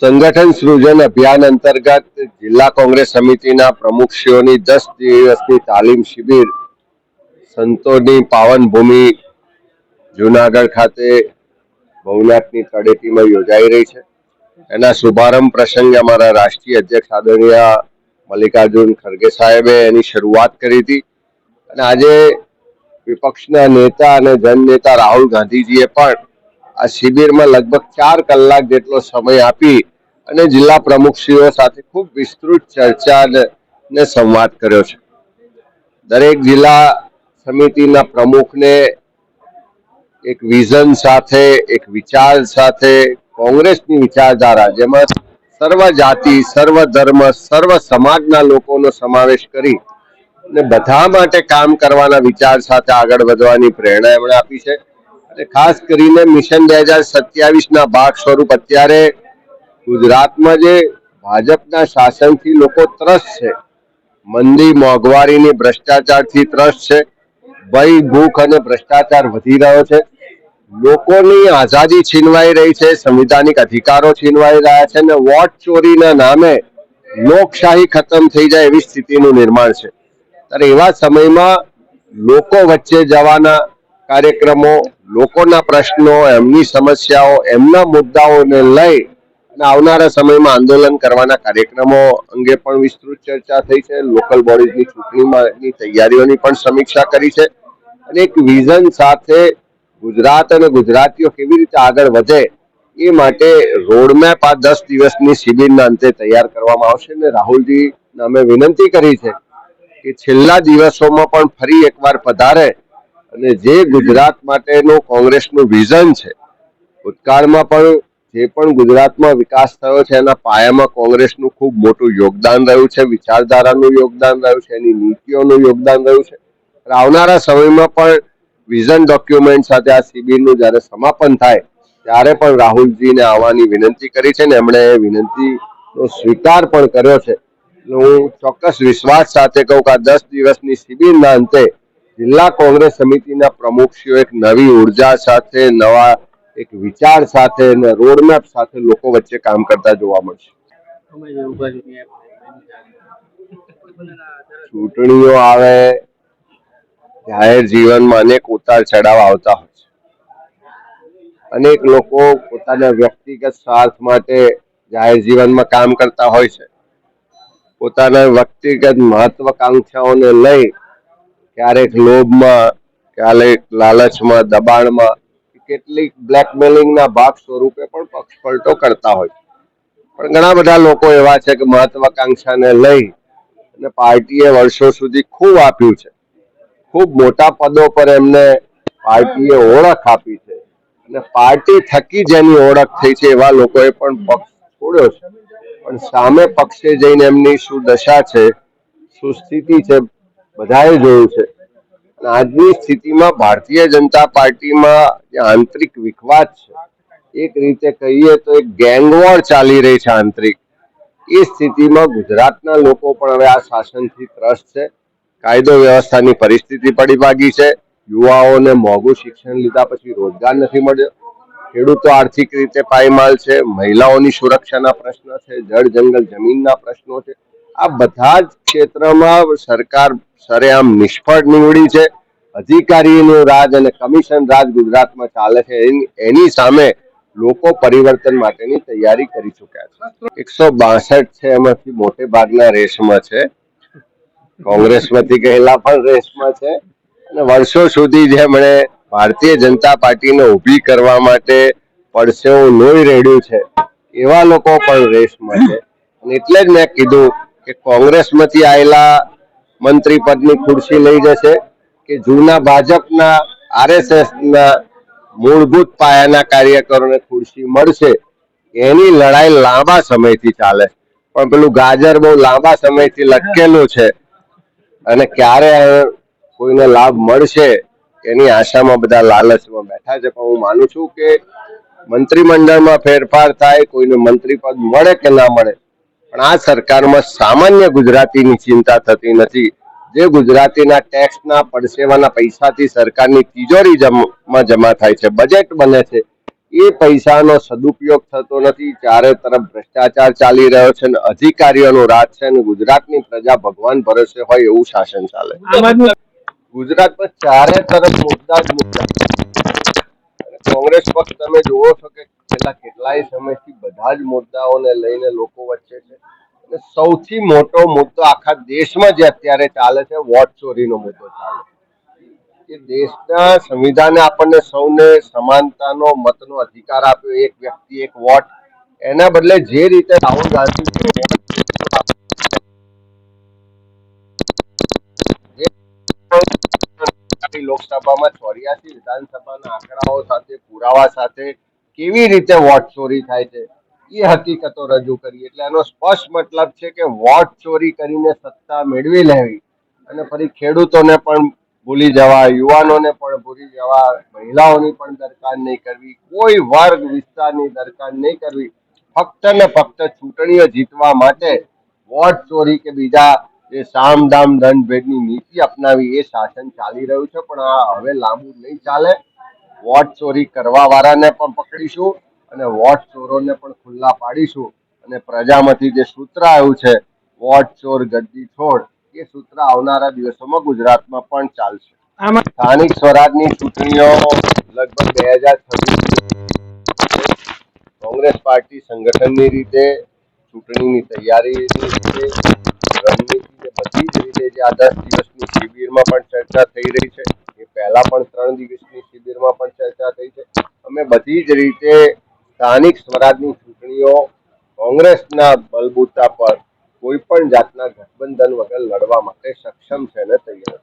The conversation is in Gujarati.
સંગઠન સૃજન અભિયાન અંતર્ગત જિલ્લા કોંગ્રેસ સમિતિના પ્રમુખશ્રીઓની 10 દિવસની તાલીમ શિબિર સંતોની પાવન ભૂમિ જૂનાગઢ ખાતે ભવનાથની તળેટીમાં યોજાઈ રહી છે. એના શુભારંભ પ્રસંગે અમારા રાષ્ટ્રીય અધ્યક્ષ આદરણીય મલ્લિકાર્જુન ખરગે સાહેબે એની શરૂઆત કરી હતી અને આજે વિપક્ષના નેતા અને જનનેતા રાહુલ ગાંધીજીએ પણ આ શિબિરમાં લગભગ 4 કલાક જેટલો સમય આપી અને જિલ્લા પ્રમુખશ્રીઓ સાથે ખૂબ વિસ્તૃત ચર્ચા ને સંવાદ કર્યો છે. દરેક જિલ્લા સમિતિના પ્રમુખને એક વિઝન સાથે, એક વિચાર સાથે, કોંગ્રેસની વિચારધારા જેમાં સર્વ જાતિ, સર્વ ધર્મ, સર્વ સમાજના લોકોનો સમાવેશ કરી અને બધા માટે કામ કરવાના વિચાર સાથે આગળ વધવાની પ્રેરણા એમણે આપી છે. અને ખાસ કરીને મિશન 2027ના ભાગ સ્વરૂપ અત્યારે ગુજરાતમાં જે ભાજપના શાસનથી લોકો ત્રસ્ત છે, મંદી, મોંઘવારીની, ભ્રષ્ટાચારથી ત્રસ્ત છે, ભય, ભૂખ અને ભ્રષ્ટાચાર વધી રહ્યો છે, લોકોની આઝાદી છીનવાઈ રહી છે, સંવિધાનિક અધિકારો છીનવાઈ રહ્યા છે અને વોટ ચોરીના નામે લોકશાહી ખતમ થઈ જાય એવી સ્થિતિનું નિર્માણ છે. ત્યારે એવા સમયમાં લોકો વચ્ચે જવાના કાર્યક્રમો, લોકોના પ્રશ્નો, એમની સમસ્યાઓ, એમના મુદ્દાઓને લઈ અને આવનારા સમયમાં આંદોલન કરવાના કાર્યક્રમો અંગે પણ વિસ્તૃત ચર્ચા થઈ છે. લોકલ બોડીઝની ચૂંટણીની તૈયારીઓની પણ સમીક્ષા કરી છે અને એક વિઝન સાથે ગુજરાત અને ગુજરાતીઓ કેવી રીતે આગળ વધે એ માટે રોડમેપ આ 10 દિવસની શિબિરના અંતે તૈયાર કરવામાં આવશે. અને રાહુલજીને અમે વિનંતી કરી છે કે છેલ્લા દિવસોમાં પણ ફરી એકવાર પધારે અને જે ગુજરાત માટેનું કોંગ્રેસનું વિઝન છે, ભૂતકાળમાં પણ જે પણ ગુજરાતમાં વિકાસ થયો છે એના પાયામાં કોંગ્રેસનું ખૂબ મોટું યોગદાન રહ્યું છે, વિચારધારાનું યોગદાન રહ્યું છે, એની નીતિઓનું યોગદાન રહ્યું છે. આવનારા સમયમાં પણ વિઝન ડોક્યુમેન્ટ સાથે આ શિબિરનું જ્યારે સમાપન થાય ત્યારે પણ રાહુલજીને આવવાની વિનંતી કરી છે ને એમણે એ વિનંતીનો સ્વીકાર પણ કર્યો છે. હું ચોક્કસ વિશ્વાસ સાથે કહું કે આ 10 દિવસની શિબિરના અંતે જિલ્લા કોંગ્રેસ સમિતિના પ્રમુખશ્રીઓ એક નવી ઉર્જા સાથે, નવા એક વિચાર સાથે અને રોડમેપ સાથે લોકો વચ્ચે કામ કરતા જોવા મળશે. ચૂંટણીઓ આવે, જાહેર જીવનમાં અનેક ઉતાર ચઢાવ આવતા હોય છે. અનેક લોકો પોતાના વ્યક્તિગત સ્વાર્થ માટે જાહેર જીવનમાં કામ કરતા હોય છે. પોતાના વ્યક્તિગત મહત્વાકાંક્ષાઓને લઈ ક્યારેક લોભમાં, ક્યારેક લાલચમાં, દબાણમાં, કેટલીક બ્લેકમેલિંગના ભાગ સ્વરૂપે પણ પક્ષ પલટો કરતા હોય છે. પણ ઘણા બધા લોકો એવા છે કે મહત્વાકાંક્ષાને લઈ અને પાર્ટીએ વર્ષો સુધી ખૂબ આપ્યું છે, ખૂબ મોટા પદો પર એમને પાર્ટીએ ઓળખ આપી છે અને પાર્ટી થકી જેની ઓળખ થઈ છે એવા લોકોએ પણ પક્ષ છોડ્યો છે. પણ સામે પક્ષે જઈને એમની શું દશા છે, શું સ્થિતિ છે, બધાએ જોયું છે. આજની સ્થિતિમાં ભારતીય જનતા પાર્ટીમાં જે આંતરિક વિખવાદ છે, એક રીતે કહીએ તો એક ગેંગવોર ચાલી રહી છે આંતરિક. એ સ્થિતિમાં ગુજરાતના લોકો પણ હવે આ શાસનથી ત્રસ્ત છે. કાયદો વ્યવસ્થાની પરિસ્થિતિ પડી ભાગી છે. યુવાઓને મોંઘું શિક્ષણ લીધા પછી રોજગાર નથી મળ્યો. ખેડૂતો આર્થિક રીતે પાયમાલ છે. મહિલાઓની સુરક્ષાના પ્રશ્નો છે, જળ જંગલ જમીનના પ્રશ્નો છે. આ બધા જ ક્ષેત્રમાં સરકાર સરેઆમ નિષ્ફળ નીવડી છે. અધિકારીનું રાજ અને કમિશન રાજ ગુજરાતમાં ચાલે છે. એની સામે લોકો પરિવર્તન માટેની તૈયારી કરી ચુક્યા છે. 162 છે, એમાંથી મોટે ભાગના રેસમાં છે. કોંગ્રેસમાંથી ગયેલા પણ રેસમાં છે અને વર્ષો સુધી જેમણે ભારતીય જનતા પાર્ટીને ઊભી કરવા માટે પડસેવો લોહી રેડ્યું છે એવા લોકો પણ રેસમાં છે. અને એટલે જ મેં કીધું કે કોંગ્રેસમાંથી આવેલા મંત્રી પદની ખુરશી લઈ જશે કે જૂના ભાજપના, આરએસએસના મૂળભૂત પાયાના કાર્યકરોને ખુરશી મળશે. એની લડાઈ લાંબા સમયથી ચાલે, પણ પેલું ગાજર બહુ લાંબા સમયથી લટકેલું છે અને ક્યારે કોઈને લાભ મળશે એની આશામાં બધા લાલચમાં બેઠા છે. પણ હું માનું છું કે મંત્રીમંડળમાં ફેરફાર થાય, કોઈને મંત્રી પદ મળે કે ના મળે, પણ આ સરકારમાં સામાન્ય ગુજરાતીની ચિંતા થતી નથી. જે ગુજરાતીના ટેક્સના પડસેવાના પૈસાથી સરકારની તિજોરીમાં જમા થાય છે, બજેટ બને છે, એ પૈસાનો સદુપયોગ થતો નથી. ચારે તરફ ભ્રષ્ટાચાર ચાલી રહ્યો છે અને અધિકારીઓનું રાજ છે અને ગુજરાતની પ્રજા ભગવાન ભરોસે હોય એવું શાસન ચાલે. ગુજરાતમાં ચારે તરફ મુદ્દા જ મુદ્દા. કોંગ્રેસ પક્ષ તમે જુઓ છો કે છેલ્લા કેટલાય સમયથી બધા જ મુદ્દાઓને લઈને લોકો વચ્ચે છે. અને સૌથી મોટો મુદ્દો આખા દેશમાં જે અત્યારે ચાલે છે વોટ ચોરીનો મુદ્દો ચાલે છે. કે દેશના સંવિધાને આપણને સૌને સમાનતાનો મતનો અધિકાર આપ્યો, એક વ્યક્તિ એક વોટ. એના બદલે જે રીતે રાહુલ ગાંધી લોકસભામાં 84 વિધાનસભાના આંકડાઓ સાથે પુરાવા સાથે કેવી રીતે વોટ ચોરી થાય છે એ હકીકતો રજૂ કરી. એટલે એનો સ્પષ્ટ મતલબ છે કે વોટ ચોરી કરીને સત્તા મેળવી લેવી અને ફરી ખેડૂતોને પણ ભૂલી જવા, યુવાનોને પણ ભૂલી જવા, મહિલાઓની પણ દરકાર નહીં કરવી, કોઈ વર્ગ વિસ્તારની દરકાર નહીં કરવી, ફક્ત ને ફક્ત ચૂંટણીઓ જીતવા માટે વોટ ચોરી કે બીજા જે સામ દામ દંડ ભેદની નીતિ અપનાવી એ શાસન ચાલી રહ્યું છે. પણ આ હવે લાંબુ નહીં ચાલે. વોટ ચોરી કરવા વાળાને પણ પકડીશું અને વોટ ચોરોને પણ ખુલ્લા પાડીશું. અને પ્રજામાંથી જે સૂત્ર આવ્યું છે વોટ ચોર ગદ્દી છોડ, એ સૂત્ર આવનારા દિવસોમાં ગુજરાતમાં પણ ચાલશે. સ્થાનિક સ્વરાજની ચૂંટણીઓ લગભગ 2026 કોંગ્રેસ પાર્ટી સંગઠનની રીતે, ચૂંટણીની તૈયારીની રીતે, રણનીતિ બધી જ રીતે જે આ 10 દિવસની શિબિરમાં પણ ચર્ચા થઈ રહી છે, એ પહેલા પણ 3 દિવસની શિબિરમાં પણ ચર્ચા થઈ છે. અમે બધી જ રીતે સ્થાનિક સ્વરાજની ચૂંટણીઓ કોંગ્રેસના બલબૂતા પર કોઈ પણ જાતના ગઠબંધન વગર લડવા માટે સક્ષમ છે અને તૈયાર.